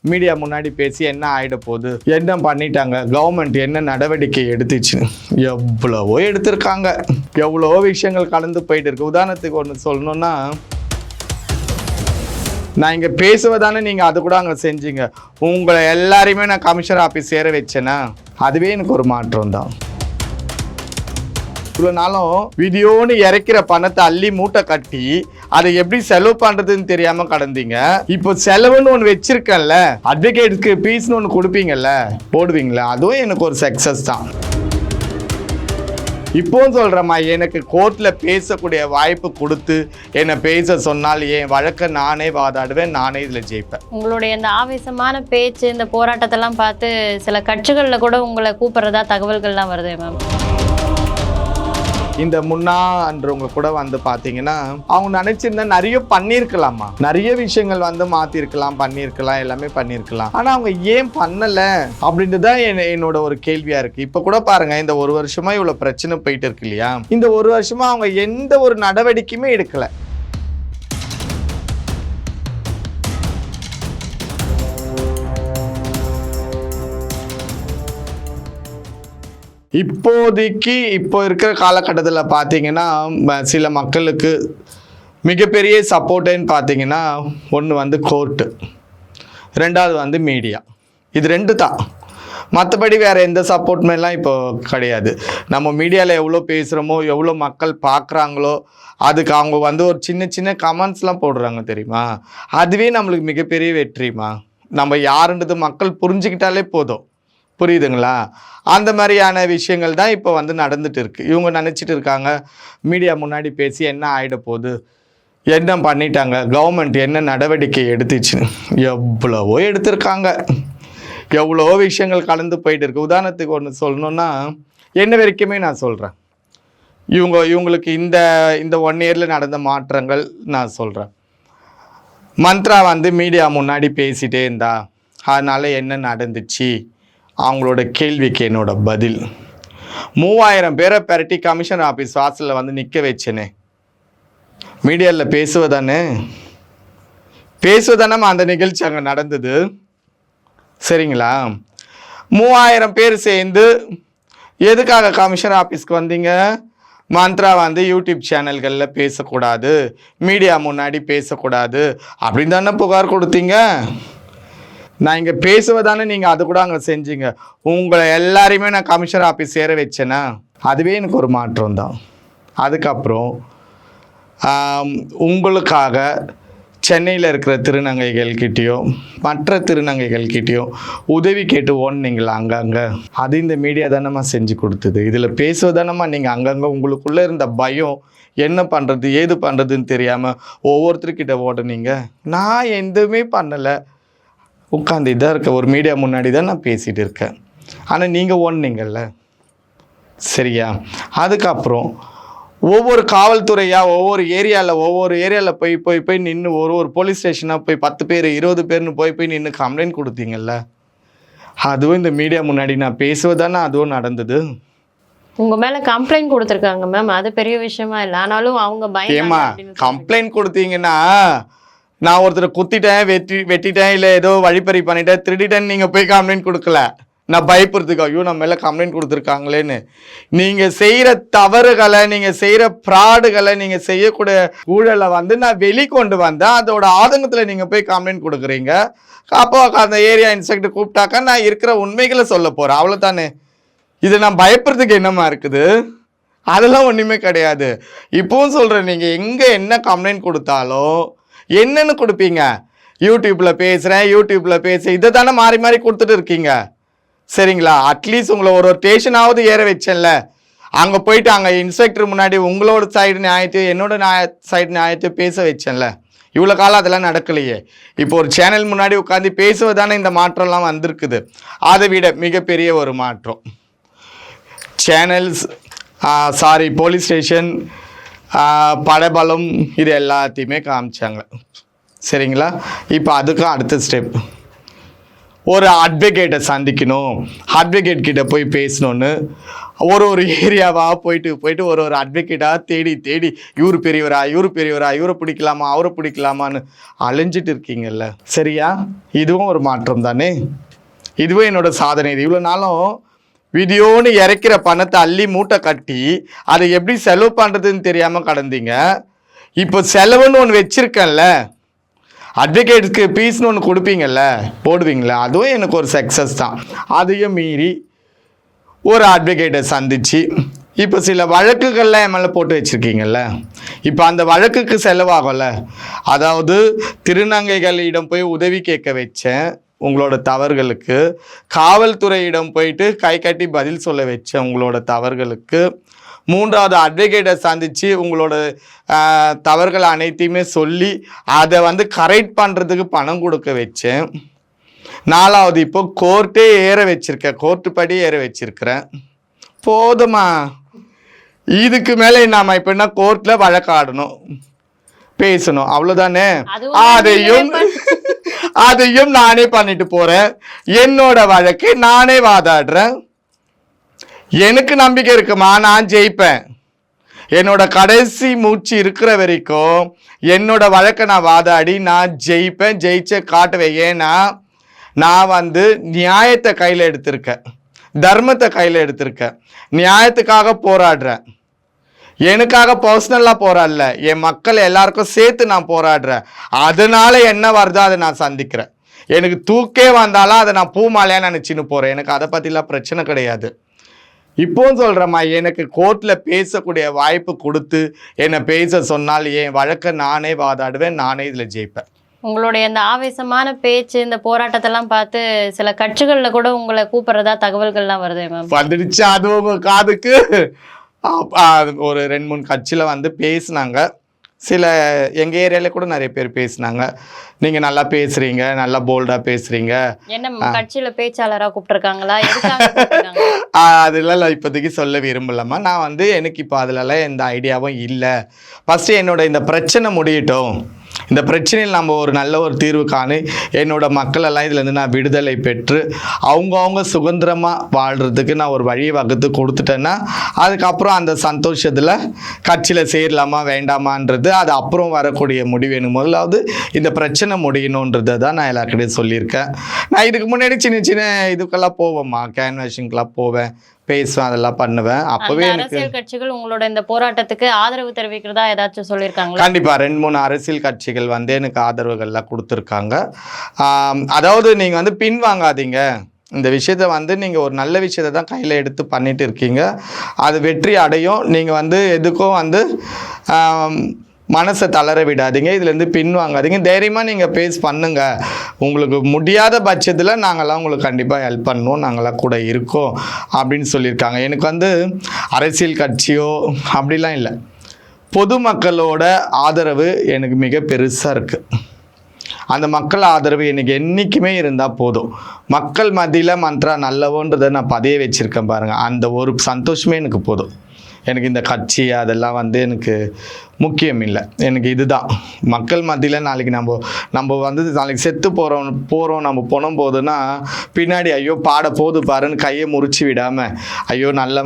Media முன்னாடி பேசி என்ன ஆகிட போகுது, என்ன பண்ணிட்டாங்க, கவர்மெண்ட் என்ன நடவடிக்கை எடுத்துச்சு, எவ்வளவோ எடுத்திருக்காங்க, எவ்வளவோ விஷயங்கள் கலந்து போயிட்டு இருக்கு. உதாரணத்துக்கு ஒன்று சொல்லணும்னா, நான் இங்கே பேசுவதானே நீங்கள் அது கூட அங்கே செஞ்சீங்க, உங்களை எல்லாரையுமே நான் கமிஷனர் ஆஃபீஸ் சேர வச்சேன்னா அதுவே எனக்கு ஒரு மாற்றம் தான். இவ்வளோ நாளும் வீடியோன்னு இறக்கிற பணத்தை அள்ளி மூட்டை கட்டி அதை எப்படி செலவு பண்றதுன்னு தெரியாம கடந்தீங்க. இப்போ செலவுன்னு ஒன்று வச்சிருக்கேன்ல, அட்வொகேட்க்கு பீஸ்னு ஒன்று கொடுப்பீங்கல்ல, போடுவீங்களா, அதுவும் எனக்கு ஒரு சக்சஸ் தான். இப்போவும் சொல்கிறேம்மா, எனக்கு கோர்ட்டில் பேசக்கூடிய வாய்ப்பு கொடுத்து என்னை பேச சொன்னால் என் வழக்கை நானே வாதாடுவேன், நானே இதில் ஜெயிப்பேன். உங்களுடைய இந்த ஆவேசமான பேச்சு, இந்த போராட்டத்தெல்லாம் பார்த்து சில கட்சிகளில் கூட உங்களை கூப்பிட்றதா தகவல்கள்லாம் வருது மேம். இந்த முன்னான்றவங்க கூட வந்து பார்த்தீங்கன்னா, அவங்க நினைச்சிருந்தா நிறைய பண்ணியிருக்கலாமா, நிறைய விஷயங்கள் வந்து மாற்றிருக்கலாம், பண்ணியிருக்கலாம், எல்லாமே பண்ணியிருக்கலாம். ஆனால் அவங்க ஏன் பண்ணலை அப்படின்ட்டு தான் என்னோட ஒரு கேள்வியாக இருக்குது. இப்போ கூட பாருங்கள், இந்த ஒரு வருஷமா இவ்வளோ பிரச்சனை போயிட்டு இருக்கு இல்லையா, இந்த ஒரு வருஷமா அவங்க எந்த ஒரு நடவடிக்கையுமே எடுக்கலை. இப்போதைக்கு இப்போ இருக்கிற காலகட்டத்தில் பார்த்தீங்கன்னா, சில மக்களுக்கு மிகப்பெரிய சப்போர்ட்டுன்னு பார்த்தீங்கன்னா, ஒன்று வந்து கோர்ட்டு, ரெண்டாவது வந்து மீடியா. இது ரெண்டு தான், மற்றபடி வேறு எந்த சப்போர்ட்டுமேலாம் இப்போ கிடையாது. நம்ம மீடியாவில் எவ்வளோ பேசுகிறோமோ, எவ்வளோ மக்கள் பார்க்குறாங்களோ, அதுக்கு அவங்க வந்து ஒரு சின்ன சின்ன கமெண்ட்ஸ்லாம் போடுறாங்க தெரியுமா, அதுவே நம்மளுக்கு மிகப்பெரிய வெற்றிமா. நம்ம யாருன்றது மக்கள் புரிஞ்சுக்கிட்டாலே போதும், புரியுதுங்களா? அந்த மாதிரியான விஷயங்கள் தான் இப்போ வந்து நடந்துட்டு இருக்கு. இவங்க நினச்சிட்டு இருக்காங்க, மீடியா முன்னாடி பேசி என்ன ஆகிட போகுது, என்ன பண்ணிட்டாங்க, கவர்மெண்ட் என்ன நடவடிக்கை எடுத்துச்சு, எவ்வளவோ எடுத்திருக்காங்க, எவ்வளவோ விஷயங்கள் கலந்து போயிட்டு இருக்கு. உதாரணத்துக்கு ஒன்று சொல்லணும்னா, என்ன வரைக்குமே நான் சொல்கிறேன், இவங்களுக்கு இந்த 1 இயரில் நடந்த மாற்றங்கள் நான் சொல்கிறேன். மந்த்ரா வந்து மீடியா முன்னாடி பேசிகிட்டே இருந்தா, அதனால் என்ன நடந்துச்சு, அவங்களோட கேள்விக்கு என்னோட பதில். 3000 பேரை பெரட்டி கமிஷனர் ஆஃபீஸ் வாசலில் வந்து நிற்க வச்சேனே, மீடியாவில் பேசுவதானே அந்த நிகழ்ச்சி அங்கே நடந்தது, சரிங்களா? 3000 பேர் சேர்ந்து எதுக்காக கமிஷனர் ஆஃபீஸ்க்கு வந்தீங்க? மந்த்ரா வந்து யூடியூப் சேனல்களில் பேசக்கூடாது, மீடியா முன்னாடி பேசக்கூடாது அப்படின்னு தானே புகார் கொடுத்தீங்க. நான் இங்கே பேசுவதானே நீங்கள் அது கூட அங்கே செஞ்சீங்க, உங்களை எல்லாரையுமே நான் கமிஷனர் ஆஃபீஸ் சேர வச்சேன்னா அதுவே எனக்கு ஒரு மாற்றம் தான். அதுக்கப்புறம் உங்களுக்காக சென்னையில் இருக்கிற திருநங்கைகள்கிட்டையோ மற்ற திருநங்கைகள்கிட்டையோ உதவி கேட்டு ஓடுனீங்களா அங்கங்கே, அது இந்த மீடியா தானம்மா செஞ்சு கொடுத்தது. இதில் பேசுவதானம்மா நீங்கள் அங்கங்கே உங்களுக்குள்ளே இருந்த பயம், என்ன பண்ணுறது ஏது பண்ணுறதுன்னு தெரியாமல் ஒவ்வொருத்தருக்கிட்ட ஓடுனீங்க. நான் எதுவுமே பண்ணலை, உட்காந்து இதாக இருக்க ஒரு மீடியா முன்னாடி தான் நான் பேசிகிட்டு இருக்கேன். ஆனால் நீங்கள் ஓடுனீங்கள்ல, சரியா? அதுக்கப்புறம் ஒவ்வொரு காவல்துறையாக ஒவ்வொரு ஏரியாவில் போய் நின்று ஒரு போலீஸ் ஸ்டேஷனாக போய் 10 பேர் 20 பேர்னு போய் நின்று கம்ப்ளைண்ட் கொடுத்தீங்கல்ல, அதுவும் இந்த மீடியா முன்னாடி நான் பேசுவதானே அதுவும் நடந்தது. உங்கள் மேலே கம்ப்ளைண்ட் கொடுத்துருக்காங்க மேம், அது பெரிய விஷயமா இல்லை, ஆனாலும் அவங்க ஏமா கம்ப்ளைண்ட் கொடுத்தீங்கன்னா, நான் ஒருத்தரை குத்திட்டேன், வெட்டிட்டேன், இல்லை ஏதோ வழிப்பறி பண்ணிட்டேன், திருடிட்டேன்னு நீங்கள் போய் கம்ப்ளைண்ட் கொடுக்கல. நான் பயப்படுறதுக்கு ஐயோ நம்ம மேலே கம்ப்ளைண்ட் கொடுத்துருக்காங்களேன்னு. நீங்கள் செய்கிற தவறுகளை, நீங்கள் செய்கிற ஃப்ராடுகளை, நீங்கள் செய்யக்கூடிய ஊழலை வந்து நான் வெளிக்கொண்டு வந்தேன், அதோட ஆதங்கத்தில் நீங்கள் போய் கம்ப்ளைண்ட் கொடுக்குறீங்க. அப்போ அந்த ஏரியா இன்ஸ்பெக்டர் கூப்பிட்டாக்கா நான் இருக்கிற உண்மைகளை சொல்ல போகிறேன், அவ்வளோதானே. இது நான் பயப்படுறதுக்கு என்னமா இருக்குது? அதெல்லாம் ஒன்றுமே கிடையாது. இப்போவும் சொல்கிறேன், நீங்கள் எங்கே என்ன கம்ப்ளைண்ட் கொடுத்தாலும் என்னென்னு கொடுப்பீங்க, யூடியூப்பில் பேசுகிறேன், இதை தானே மாறி மாறி கொடுத்துட்டு இருக்கீங்க, சரிங்களா? அட்லீஸ்ட் உங்களை ஒரு ஸ்டேஷனாவது ஏற வச்சேன்ல, அங்கே போயிட்டு அங்கே இன்ஸ்பெக்டர் முன்னாடி உங்களோட சைடு நியாயத்தை என்னோட சைடு நியாயத்தை பேச வச்சேன்ல. இவ்வளோ காலம் அதெல்லாம் நடக்கலையே. இப்போ ஒரு சேனல் முன்னாடி உட்காந்து பேசுவதானே இந்த மாற்றம்லாம் வந்திருக்குது. அதை விட மிகப்பெரிய ஒரு மாற்றம், சேனல்ஸ் போலீஸ் ஸ்டேஷன், படபலம், இது எல்லாத்தையுமே காமிச்சாங்க, சரிங்களா? இப்போ அதுக்கும் அடுத்த ஸ்டெப், ஒரு அட்வொகேட்டை சந்திக்கணும், அட்வொகேட் கிட்ட போய் பேசணுன்னு ஒரு ஏரியாவாக போயிட்டு ஒரு அட்வொகேட்டாக தேடி இவரு பெரியவரா இவரை பிடிக்கலாமா அவரை பிடிக்கலாமான்னு அலைஞ்சிட்டு இருக்கீங்கல்ல, சரியா? இதுவும் ஒரு மாற்றம் தானே, இதுவும் என்னோட சாதனை. இது இவ்வளோ நாளும் வீடியோன்னு இறக்கிற பணத்தை அள்ளி மூட்டை கட்டி அதை எப்படி செலவு பண்ணுறதுன்னு தெரியாமல் கடந்தீங்க. இப்போ செலவுன்னு ஒன்று வச்சுருக்கேன்ல, அட்வொகேட்ஸ்க்கு ஃபீஸ்னு ஒன்று கொடுப்பீங்கல்ல, போடுவீங்களே, அதுவும் எனக்கு ஒரு சக்ஸஸ் தான். அதையும் மீறி ஒரு அட்வொகேட்டை சந்தித்து இப்போ சில வழக்குகள்லாம் என் மேலே போட்டு வச்சுருக்கீங்கல்ல, இப்போ அந்த வழக்குக்கு செலவாகல. அதாவது திருநங்கைகளிடம் போய் உதவி கேட்க வச்சேன் உங்களோட தவறுகளுக்கு, காவல்துறையிடம் போயிட்டு கை கட்டி பதில் சொல்ல வச்சேன் உங்களோட தவறுகளுக்கு, மூன்றாவது அட்வொகேட்டை சந்தித்து உங்களோட தவறுகள் அனைத்தையுமே சொல்லி அதை வந்து கரெக்ட் பண்ணுறதுக்கு பணம் கொடுக்க வச்சேன், நாலாவது இப்போ கோர்ட்டே கோர்ட்டு படி ஏற வச்சிருக்கிறேன். போதுமா? இதுக்கு மேலே நாம இப்போ என்ன கோர்ட்டில் வழக்காடணும், பேசணும், அவ்வளோதானே? அதையும் நானே பண்ணிட்டு போறேன். என்னோட வழக்கு நானே வாதாடுறேன். எனக்கு நம்பிக்கை இருக்குமா, நான் ஜெயிப்பேன். என்னோட கடைசி மூச்சு இருக்கிற வரைக்கும் என்னோட வழக்கை நான் வாதாடி நான் ஜெயிப்பேன், ஜெயிச்ச காட்டுவேன். ஏன்னா நான் வந்து நியாயத்தை கையில் எடுத்திருக்கேன், தர்மத்தை கையில் எடுத்திருக்கேன், நியாயத்துக்காக போராடுறேன். எனக்காக பர்சனலாக போராடல, என் மக்கள் எல்லாருக்கும் சேர்த்து நான் போராடுறேன். அதனால என்ன வருதோ அதை நான் சந்திக்கிறேன். எனக்கு தூக்கே வந்தாலும் அதை நான் பூமாலையாக நினச்சின்னு போகிறேன். எனக்கு அதை பற்றிலாம் பிரச்சனை கிடையாது. இப்போவும் சொல்கிறேம்மா, எனக்கு கோர்ட்டில் பேசக்கூடிய வாய்ப்பு கொடுத்து என்னை பேச சொன்னால் என் வழக்கை நானே வாதாடுவேன், நானே இதில் ஜெயிப்பேன். உங்களுடைய இந்த ஆவேசமான பேச்சு, இந்த போராட்டத்தெல்லாம் பார்த்து சில கட்சிகளில் கூட உங்களை கூப்பிட்றதா தகவல்கள்லாம் வருது மேம். வந்துடுச்சு அது உங்க காதுக்கு. ஒரு 2-3 கட்சியில் வந்து பேசினாங்க. சில எங்கள் ஏரியாவில் கூட நிறைய பேர் பேசினாங்க, நீங்கள் நல்லா பேசுகிறீங்க, நல்லா போல்டாக பேசுகிறீங்க. என்ன கட்சியில் பேச்சாளராக கூப்பிட்டுருக்காங்களா? அதெல்லாம் இப்போதைக்கு சொல்ல விரும்பலம்மா. நான் வந்து எனக்கு இப்போ அதிலலாம் எந்த ஐடியாவும் இல்லை. ஃபஸ்ட்டு என்னோட இந்த பிரச்சனை முடியட்டும், இந்த பிரச்சனையில் நம்ம ஒரு நல்ல ஒரு தீர்வு காணி என்னோட மக்களெல்லாம் இதுலேருந்து நான் விடுதலை பெற்று அவங்கவுங்க சுதந்திரமாக வாழ்கிறதுக்கு நான் ஒரு வழியை வகுத்து கொடுத்துட்டேன்னா அதுக்கப்புறம் அந்த சந்தோஷத்தில் கட்சியில் சேரலாமா வேண்டாமான்றது அது அப்புறம் வரக்கூடிய முடிவு. எனக்கு முதலாவது இந்த பிரச்சனை முடியணுன்றதை தான் நான் எல்லாருக்கிட்டையும் சொல்லியிருக்கேன். நான் இதுக்கு முன்னாடி சின்ன சின்ன இதுக்கெல்லாம் போவேம்மா, கேன்வாஷிங்க்கெல்லாம் போவேன், பேசுவேன், அதெல்லாம் பண்ணுவேன். அப்பவே அரசியல் கட்சிகள் உங்களோட இந்த போராட்டத்துக்கு ஆதரவு தெரிவிக்கிறதா ஏதாச்சும் சொல்லியிருக்காங்க? கண்டிப்பா 2-3 அரசியல் கட்சிகள் வந்து எனக்கு ஆதரவுகள்லாம் கொடுத்துருக்காங்க. அதாவது நீங்க வந்து பின் வாங்காதீங்க, இந்த விஷயத்த வந்து நீங்கள் ஒரு நல்ல விஷயத்தை தான் கையில் எடுத்து பண்ணிட்டு இருக்கீங்க, அது வெற்றி அடையும். நீங்கள் வந்து எதுக்கும் வந்து மனசை தளர விடாதீங்க, இதுலேருந்து பின்வாங்காதீங்க, தைரியமாக நீங்கள் பேஸ் பண்ணுங்கள். உங்களுக்கு முடியாத பட்சத்தில் நாங்கள்லாம் உங்களுக்கு கண்டிப்பாக ஹெல்ப் பண்ணுவோம், நாங்களாம் கூட இருக்கோம் அப்படின்னு சொல்லியிருக்காங்க. எனக்கு வந்து அரசியல் கட்சியோ அப்படிலாம் இல்லை, பொதுமக்களோட ஆதரவு எனக்கு மிக பெருசாக இருக்குது. அந்த மக்கள் ஆதரவு எனக்கு என்றைக்குமே இருந்தால் போதும். மக்கள் மத்தியில் மந்த்ரா நல்லவோன்றதை நான் பதிய வச்சுருக்கேன் பாருங்கள், அந்த ஒரு சந்தோஷமே எனக்கு போதும். எனக்கு இந்த கட்சி அதெல்லாம் வந்து எனக்கு முக்கியம் இல்லை. எனக்கு இதுதான் மக்கள் மத்தியில் நாளைக்கு நம்ம வந்து நாளைக்கு செத்து போகிறோம் நம்ம போனோம் போதுன்னா பின்னாடி ஐயோ பாட போது பாருன்னு கையை முறிச்சு விடாமல் ஐயோ நல்ல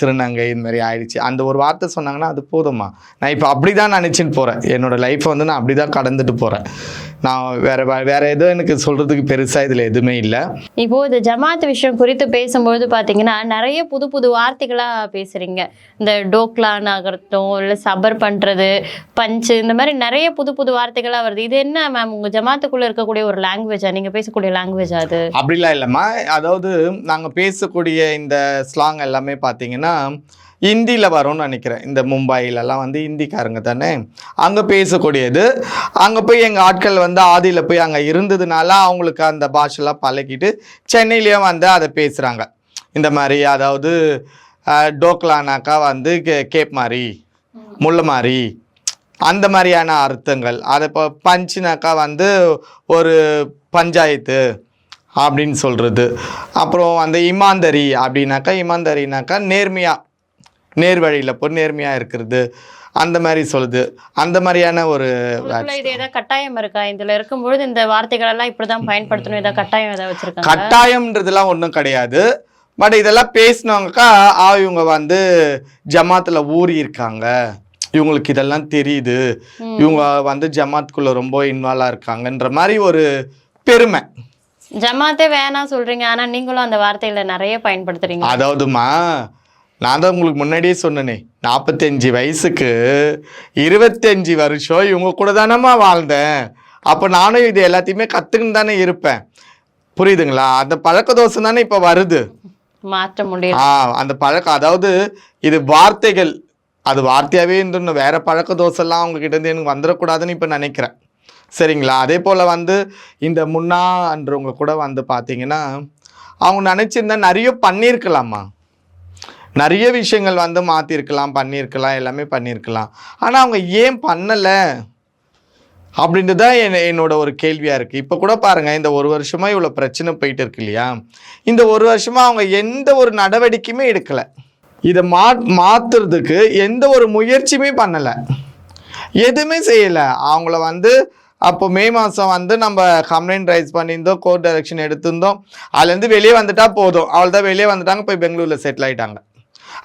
திருநங்கை இந்த மாதிரி ஆயிடுச்சு அந்த ஒரு வார்த்தை சொன்னாங்கன்னா அது போதும்மா. நான் இப்போ அப்படி தான் நினச்சின்னு போகிறேன், என்னோடய லைஃப்பை வந்து நான் அப்படி தான் கடந்துட்டு போகிறேன். நான் வேற எதுவும் எனக்கு சொல்கிறதுக்கு பெருசாக இதில் எதுவுமே இல்லை. இப்போது இந்த ஜமாத் விஷயம் குறித்து பேசும்போது பார்த்தீங்கன்னா நிறைய புது புது வார்த்தைகளாக பேசுகிறீங்க. இந்த டோக்லான் ஆகட்டும், இல்லை சபர் பண்ணுறது, பஞ்சு, இந்த மாதிரி நிறைய புது புது வார்த்தைகளாக வருது. இது என்ன மேம், உங்கள் ஜமாத்துக்குள்ளே இருக்கக்கூடிய ஒரு லாங்குவேஜா, நீங்கள் பேசக்கூடிய லாங்குவேஜா? அது அப்படிலாம் இல்லைம்மா. அதாவது நாங்கள் பேசக்கூடிய இந்த ஸ்லாங் எல்லாமே பார்த்தீங்கன்னா ஹிந்தியில் வரும்னு நினைக்கிறேன். இந்த மும்பையிலலாம் வந்து ஹிந்திக்காரங்க தானே அங்கே பேசக்கூடியது. அங்கே போய் எங்கள் ஆட்கள் வந்து ஆதியில் போய் அங்கே இருந்ததுனால அவங்களுக்கு அந்த பாஷெல்லாம் பழகிட்டு சென்னையிலேயும் வந்து அதை பேசுகிறாங்க. இந்த மாதிரி அதாவது டோக்லானாக்கா வந்து கேப் மாதிரி, முள்ள மாதிரி, அந்த மாதிரியான அர்த்தங்கள். அதை இப்போ பஞ்சுனாக்கா வந்து ஒரு பஞ்சாயத்து அப்படின்னு சொல்கிறது. அப்புறம் அந்த இமாந்தரி இமாந்தரினாக்கா நேர் வழியில் போய் நேர்மையாக இருக்கிறது, அந்த மாதிரி சொல்லுது. அந்த மாதிரியான ஒரு இது ஏதாவது கட்டாயம் இருக்கா? இதில் இருக்கும்பொழுது இந்த வார்த்தைகள் எல்லாம் இப்படி தான் பயன்படுத்தணும், ஏதாவது கட்டாயம் ஏதாவது வச்சுருக்காங்க? கட்டாயம்ன்றதுலாம் ஒன்றும் கிடையாது. பட் இதெல்லாம் பேசினவங்கக்கா இவங்க வந்து ஜமாத்தில் ஊறி இருக்காங்க, இவங்களுக்கு இதெல்லாம் தெரியுது, இவங்க வந்து ஜமாத்துக்குள்ள ரொம்ப இன்வால்வா இருக்காங்கன்ற மாதிரி ஒரு பெருமை. ஜமாத்தே வேணாம் சொல்றீங்க, ஆனா நீங்களும் அந்த வார்த்தையில நிறைய பயன்படுத்துறீங்க. அதாவதுமா, நான் தான் உங்களுக்கு முன்னாடியே சொன்னேனே, 45 வயசுக்கு 25 வருஷம் இவங்க கூட தானம்மா வாழ்ந்தேன். அப்போ நானும் இது எல்லாத்தையுமே கற்றுக்கின்னு தானே இருப்பேன். புரியுதுங்களா? அந்த பழக்க தோசை தானே இப்போ வருது, மாற்ற முடியும். அந்த பழக்கம், அதாவது இது வார்த்தைகள், அது வார்த்தையாகவே இருந்துன்னு வேற பழக்க தோசைலாம் அவங்ககிட்ட இருந்து எனக்கு வந்துடக்கூடாதுன்னு இப்போ நினைக்கிறேன். சரிங்களா? அதே போல் வந்து இந்த முன்னான்றவங்க கூட வந்து பார்த்தீங்கன்னா அவங்க நினச்சிருந்தா நிறைய பண்ணியிருக்கலாமா, நிறைய விஷயங்கள் வந்து மாற்றிருக்கலாம், பண்ணியிருக்கலாம், எல்லாமே பண்ணியிருக்கலாம். ஆனால் அவங்க ஏன் பண்ணலை அப்படின்ட்டு தான் என்னோட ஒரு கேள்வியாக இருக்குது. இப்போ கூட பாருங்கள், இந்த ஒரு வருஷமாக இவ்வளோ பிரச்சனை போயிட்டு இருக்கு இல்லையா, இந்த ஒரு வருஷமாக அவங்க எந்த ஒரு நடவடிக்கையுமே எடுக்கலை, இதை மாற்றுறதுக்கு எந்த ஒரு முயற்சியுமே பண்ணலை, எதுவுமே செய்யலை. அவங்கள வந்து அப்போ மே மாதம் வந்து நம்ம கம்ப்ளைண்ட் ரைஸ் பண்ணியிருந்தோம், கோர்ட் டைரக்ஷன் எடுத்திருந்தோம், அதுலேருந்து வெளியே வந்துட்டா போதும், அவள் தான் வெளியே வந்துட்டாங்க, போய் பெங்களூரில் செட்டில் ஆகிட்டாங்க.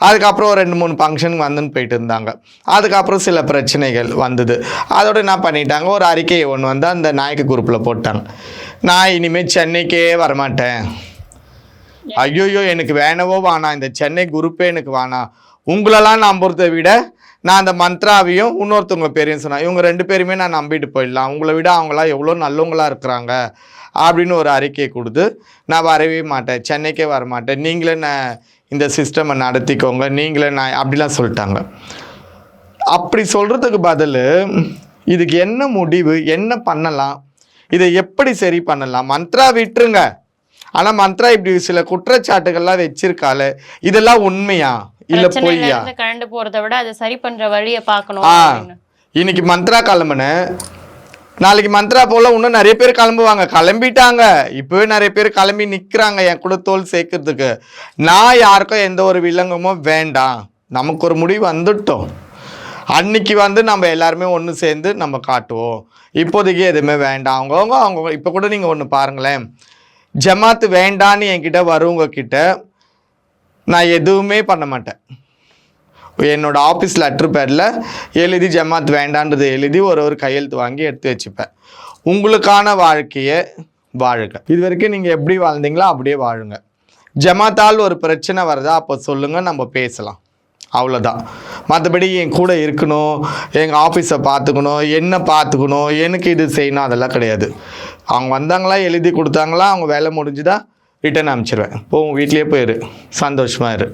அதுக்கப்புறம் ஒரு 2-3 ஃபங்க்ஷனுக்கு வந்துன்னு போயிட்டு இருந்தாங்க. அதுக்கப்புறம் சில பிரச்சனைகள் வந்தது, அதோட என்ன பண்ணிட்டாங்க, ஒரு அறிக்கையை ஒன்று வந்து அந்த நாயக்க குரூப்பில் போட்டாங்க, நான் இனிமேல் சென்னைக்கே வரமாட்டேன், ஐயோயோ எனக்கு வேணவோ வேணாம், இந்த சென்னை குரூப்பே எனக்கு வேணாம், உங்களெல்லாம் நம்புறதை விட நான் அந்த மந்த்ராவையும் இன்னொருத்தவங்க பேரையும் சொன்னேன், இவங்க 2 பேருமே நான் நம்பிட்டு போயிடலாம், உங்களை விட அவங்களாம் எவ்வளோ நல்லவங்களாக இருக்கிறாங்க அப்படின்னு ஒரு அறிக்கையை கொடுத்து நான் வரவே மாட்டேன், சென்னைக்கே வரமாட்டேன், நீங்களே நான் இந்த சிஸ்டமை நடத்திக்கோங்க, நீங்களே நான் அப்படிலாம் சொல்லிட்டாங்க. அப்படி சொல்கிறதுக்கு பதில் இதுக்கு என்ன முடிவு, என்ன பண்ணலாம், இதை எப்படி சரி பண்ணலாம்? மந்த்ரா விட்டுருங்க, ஆனால் மந்த்ரா இப்படி சில குற்றச்சாட்டுகள்லாம் வச்சிருக்காளே, இதெல்லாம் உண்மையா இல்ல பொய்யா? கலந்து போறதை விட அதை சரி பண்ற வழியை பார்க்கணும். இன்னைக்கு மந்த்ரா கிளம்புன, நாளைக்கு மந்த்ரா போல இன்னும் நிறைய பேர் கிளம்புவாங்க, கிளம்பிட்டாங்க, இப்பவே நிறைய பேர் கிளம்பி நிற்கிறாங்க என் கூட தோல் சேர்க்கறதுக்கு. நான் யாருக்கும் எந்த ஒரு வில்லங்கமோ வேண்டாம், நமக்கு ஒரு முடிவு வந்துட்டோம், அன்னைக்கு வந்து நம்ம எல்லாருமே ஒன்று சேர்ந்து நம்ம காட்டுவோம், இப்போதைக்கு எதுவுமே வேண்டாம். அவங்க இப்போ கூட நீங்கள் ஒன்று பாருங்களேன், ஜமாத்து வேண்டான்னு என்கிட்ட வருவங்க கிட்ட நான் எதுவுமே பண்ண மாட்டேன், என்னோட ஆஃபீஸ் லெட்ரு பேடில் எழுதி ஜமாத் வேண்டான்றது எழுதி ஒரு கையெழுத்து வாங்கி எடுத்து வச்சுப்பேன். உங்களுக்கான வாழ்க்கையை வாழுங்க, இது வரைக்கும் நீங்கள் எப்படி வாழ்ந்தீங்களோ அப்படியே வாழுங்க. ஜமாத்தால் ஒரு பிரச்சனை வருதா அப்போ சொல்லுங்கள், நம்ம பேசலாம், அவ்வளோதான். மற்றபடி என் கூட இருக்கணும், எங்கள் ஆஃபீஸை பார்த்துக்கணும், என்ன பார்த்துக்கணும், எனக்கு இது செய்யணும், அதெல்லாம் கிடையாது. அவங்க வந்தாங்களா, எழுதி கொடுத்தாங்களா, அவங்க வேலை முடிஞ்சுதா, ரிட்டர்ன் அனுப்பிச்சிடுவேன், இப்போ உங்கள் வீட்லேயே போயிரு, சந்தோஷமாக இரு.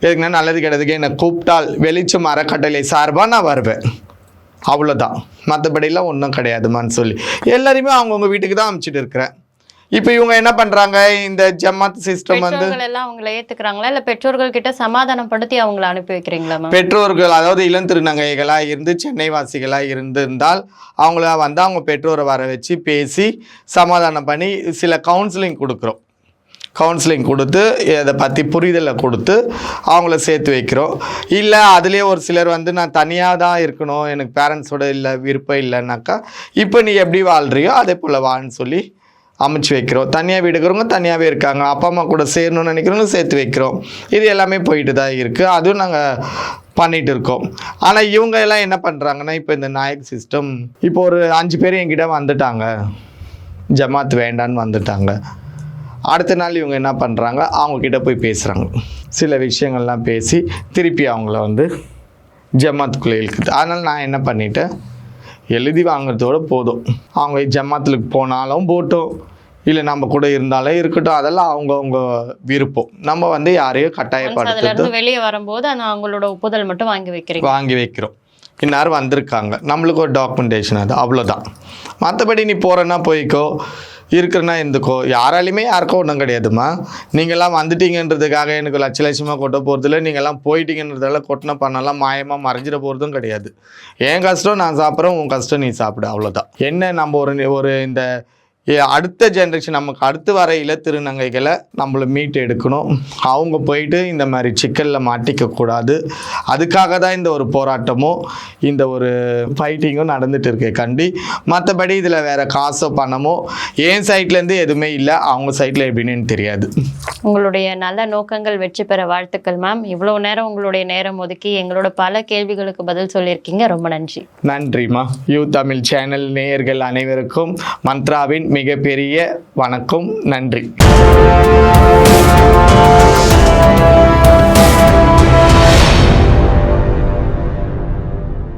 எதுக்குன்னா நல்லது கிடையாதுக்கு என்னை கூப்பிட்டால் வெளிச்சம் அறக்கட்டளை சார்பாக நான் வருவேன், அவ்வளோதான். மற்றபடிலாம் ஒன்றும் கிடையாதுமான்னு சொல்லி எல்லாரையுமே அவங்கவுங்க வீட்டுக்கு தான் அனுப்பிச்சிட்டு இருக்கிறேன். இப்போ இவங்க என்ன பண்ணுறாங்க, இந்த ஜமாத் சிஸ்டம் வந்து எல்லாம் அவங்கள ஏற்றுக்கிறாங்களா, இல்லை பெற்றோர்கள் கிட்ட சமாதானப்படுத்தி அவங்கள அனுப்பி வைக்கிறீங்களா? பெற்றோர்கள், அதாவது இளம் திருநங்கைகளாக இருந்து சென்னை வாசிகளாக இருந்திருந்தால் அவங்கள வந்து அவங்க பெற்றோரை வர வச்சு பேசி சமாதானம் பண்ணி சில கவுன்சிலிங் கொடுக்குறோம், கவுன்சிலிங் கொடுத்து அதை பற்றி புரிதலை கொடுத்து அவங்கள சேர்த்து வைக்கிறோம். இல்லை அதுலேயே ஒரு சிலர் வந்து நான் தனியாக தான் இருக்கணும், எனக்கு பேரண்ட்ஸோட இல்லை விருப்பம் இல்லைன்னாக்கா இப்போ நீ எப்படி வாழ்கிறியோ அதே போல் வாழ்ன்னு சொல்லி அமைச்சு வைக்கிறோம். தனியாக வீடு இருக்கிறவங்க தனியாகவே இருக்காங்க, அப்பா அம்மா கூட சேரணும்னு நினைக்கிறவங்க சேர்த்து வைக்கிறோம். இது எல்லாமே போயிட்டு தான் இருக்குது, அதுவும் நாங்கள் பண்ணிகிட்டு இருக்கோம். ஆனால் இவங்க எல்லாம் என்ன பண்ணுறாங்கன்னா, இப்போ இந்த நாயக் சிஸ்டம் இப்போ ஒரு 5 பேர் என்கிட்ட வந்துட்டாங்க, ஜமாத் வேண்டான்னு வந்துட்டாங்க. அடுத்த நாள் இவங்க என்ன பண்ணுறாங்க, அவங்கக்கிட்ட போய் பேசுகிறாங்க, சில விஷயங்கள்லாம் பேசி திருப்பி அவங்கள வந்து ஜமாத்துக்குள்ளே இழுக்குது. அதனால் நான் என்ன பண்ணிட்டேன், எழுதி வாங்குறதோட போதும், அவங்க ஜமாத்துக்கு போனாலும் போட்டோம், இல்லை நம்ம கூட இருந்தாலே இருக்கட்டும், அதெல்லாம் அவங்கவுங்க விருப்பம். நம்ம வந்து யாரையும் கட்டாயப்படுத்துறது வெளியே வரும்போது அவங்களோட ஒப்புதல் மட்டும் வாங்கி வைக்கிறோம். இன்னாரும் வந்திருக்காங்க, நம்மளுக்கு ஒரு டாக்குமெண்டேஷன், அது அவ்வளோதான். மற்றபடி நீ போகிறேன்னா போய்க்கோ, இருக்கிறனா இருந்துக்கோ, யாராலையுமே யாருக்கோ ஒன்றும் கிடையாதுமா. நீங்கள்லாம் வந்துட்டீங்கன்றதுக்காக எனக்கு லட்சமாக கொட்ட போகிறதில்ல, நீங்கள்லாம் போயிட்டீங்கன்றதால கொட்டின பண்ணலாம் மாயமாக மறைஞ்சிட போகிறதும் கிடையாது. என் கஷ்டம் நான் சாப்பிட்றேன், உன் கஷ்டம் நீ சாப்பிடு, அவ்வளோதான். என்ன நம்ம ஒரு இந்த அடுத்த ஜென்ரேஷன் நமக்கு அடுத்து வர திருநங்கைகளை நம்மளை மீட்டு எடுக்கணும். அவங்க போயிட்டு இந்த மாதிரி சிக்கலில் மாட்டிக்கக்கூடாது. அதுக்காக தான் இந்த ஒரு போராட்டமும் இந்த ஒரு ஃபைட்டிங்கும் நடந்துட்டு இருக்கு கண்டி. மற்றபடி இதில் வேறு காசோ பணமோ என் சைட்லேருந்து எதுவுமே இல்லை, அவங்க சைட்டில் எப்படின்னு தெரியாது. உங்களுடைய நல்ல நோக்கங்கள் வெற்றி பெற வாழ்த்துக்கள் மேம். இவ்வளோ நேரம் உங்களுடைய நேரம் ஒதுக்கி எங்களோட பல கேள்விகளுக்கு பதில் சொல்லியிருக்கீங்க. ரொம்ப நன்றி. நன்றிம்மா. யூ தமிழ் சேனல் நேயர்கள் அனைவருக்கும் மந்த்ராவின் மிகப்பெரிய வணக்கம். நன்றி.